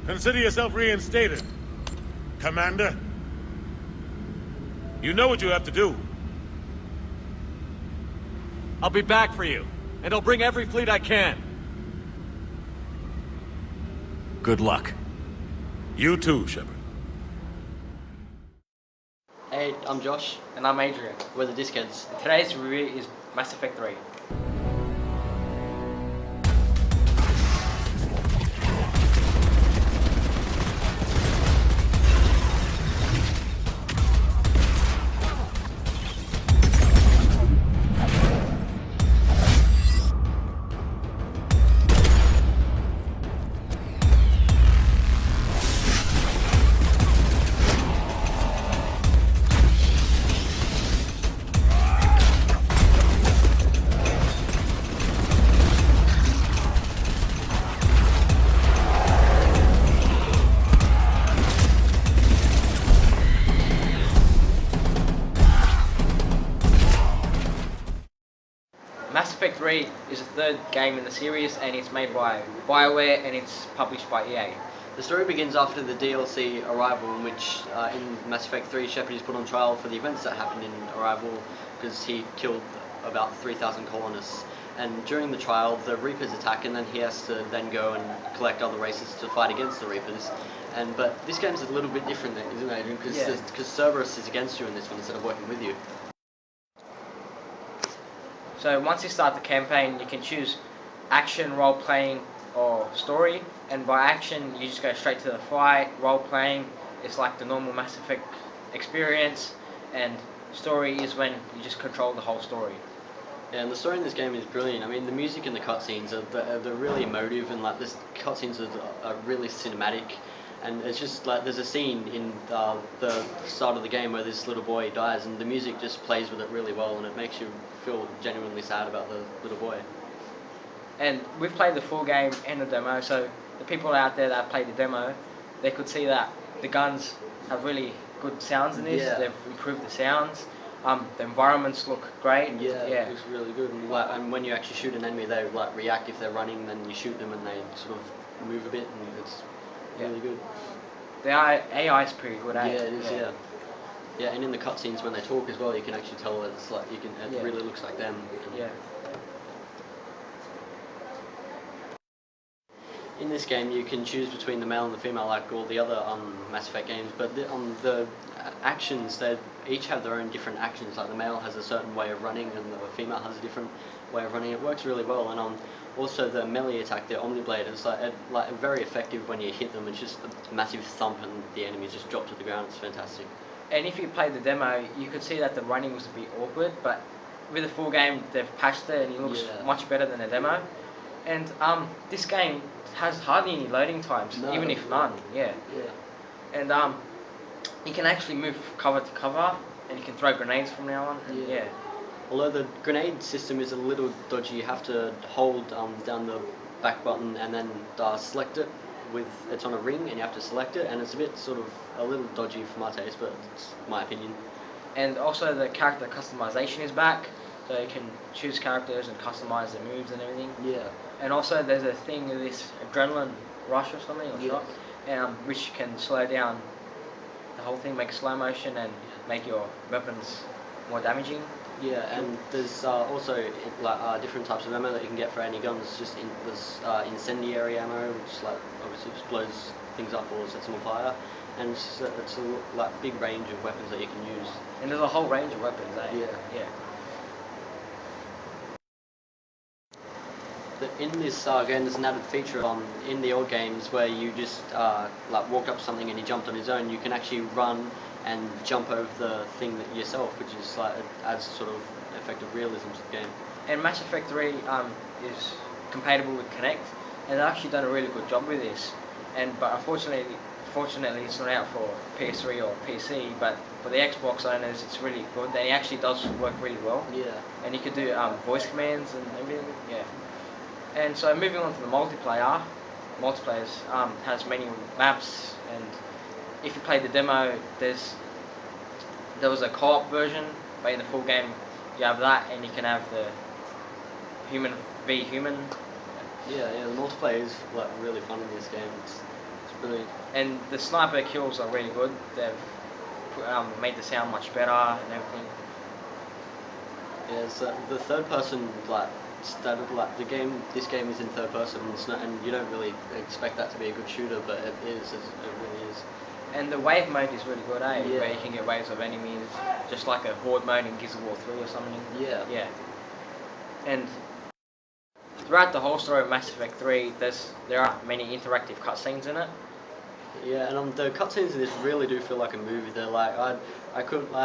Consider yourself reinstated. Commander, you know what you have to do. I'll be back for you, and I'll bring every fleet I can. Good luck. You too, Shepard. Hey, I'm Josh. And I'm Adrian. We're the Diskeheads. Today's review is Mass Effect 3. Mass Effect 3 is the third game in the series, and it's made by BioWare and it's published by EA. The story begins after the DLC Arrival, in which in Mass Effect 3 Shepard is put on trial for the events that happened in Arrival because he killed about 3,000 colonists. And during the trial, the Reapers attack, and then he has to then go and collect other races to fight against the Reapers. But this game's a little bit different, isn't it, Adrian? Because Cerberus is against you in this one instead of working with you. So once you start the campaign, you can choose action, role-playing, or story. And by action, you just go straight to the fight. Role-playing is like the normal Mass Effect experience, and story is when you just control the whole story. Yeah, and the story in this game is brilliant. I mean, the music and the cutscenes they're really emotive, and like this cutscenes are really cinematic. And it's just like there's a scene in the start of the game where this little boy dies, and the music just plays with it really well, and it makes you feel genuinely sad about the little boy. And we've played the full game and the demo, so the people out there that played the demo, they could see that the guns have really good sounds in this. Yeah. They've improved the sounds. The environments look great. Yeah, it looks really good. And when you actually shoot an enemy, they like react if they're running. Then you shoot them, and they sort of move a bit, and it's really good. The AI is pretty good. Yeah, it is. Yeah. Yeah, and in the cutscenes when they talk as well, you can actually tell it's like it really looks like them. Yeah. In this game, you can choose between the male and the female, like all the other Mass Effect games. But the actions, they each have their own different actions. Like the male has a certain way of running, and the female has a different way of running. It works really well. And also the melee attack, the Omniblade, is like very effective when you hit them. It's just a massive thump, and the enemies just drop to the ground. It's fantastic. And if you played the demo, you could see that the running was a bit awkward, but with the full game, they've patched it, and it looks much better than the demo. And this game has hardly any loading times, even if none. Yeah. And you can actually move cover to cover, and you can throw grenades from now on. And Although the grenade system is a little dodgy, you have to hold down the back button and then select it. It's on a ring, and you have to select it, and it's a bit sort of a little dodgy for my taste, but it's my opinion. And also the character customization is back, so you can choose characters and customize their moves and everything. Yeah. And also there's a thing with this adrenaline rush or something, or shot, which can slow down the whole thing, make slow motion and make your weapons more damaging. Yeah, and there's also different types of ammo that you can get for any guns. There's incendiary ammo, which like obviously just blows things up or sets them on fire, and it's a big range of weapons that you can use. And there's a whole range of weapons, eh? Yeah. In this game, there's an added feature in the old games where you just walked up to something and he jumped on his own. You can actually run and jump over the thing yourself, which is it adds sort of effective realism to the game. And Mass Effect 3 is compatible with Kinect, and they've actually done a really good job with this. But unfortunately, it's not out for PS3 or PC. But for the Xbox owners, it's really good. And it actually does work really well. Yeah. And you could do voice commands and everything. Yeah. And so moving on to the multiplayer has many maps, and if you play the demo, there was a co-op version, but in the full game you have that, and you can have the human v human. Yeah, the multiplayer is really fun in this game. It's Brilliant. And the sniper kills are really good. They've made the sound much better and everything. Yeah, so the third person started the game. This game is in third person, and it's not, and you don't really expect that to be a good shooter, but it is. It really is. And the wave mode is really good, eh? Yeah. Where you can get waves of enemies, just like a horde mode in Gears of War 3 or something. Yeah. Yeah. And throughout the whole story of Mass Effect 3, there are many interactive cutscenes in it. Yeah, and the cutscenes in this really do feel like a movie. They're like I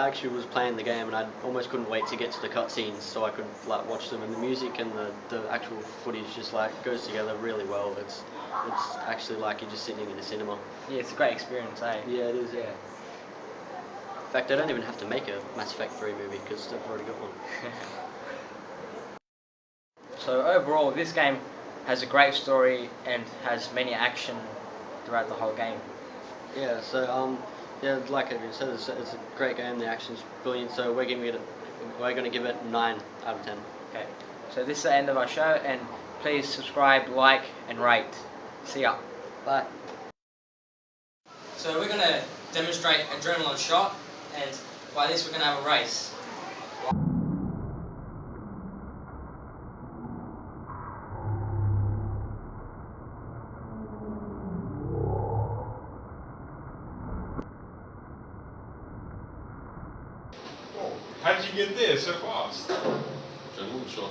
actually was playing the game and I almost couldn't wait to get to the cutscenes so I could watch them. And the music and the actual footage just goes together really well. It's actually like you're just sitting in a cinema. Yeah, it's a great experience, eh? Yeah, it is. Yeah. In fact, they don't even have to make a Mass Effect 3 movie because they've already got one. So overall, this game has a great story and has many action throughout the whole game. Yeah. So yeah, like Adrian said, it's a great game. The action's brilliant. So we're gonna give it 9 out of 10. Okay. So this is the end of our show, and please subscribe, like, and rate. See ya. Bye. So we're gonna demonstrate adrenaline shot, and by this we're gonna have a race. How'd you get there so fast? Adrenaline shot.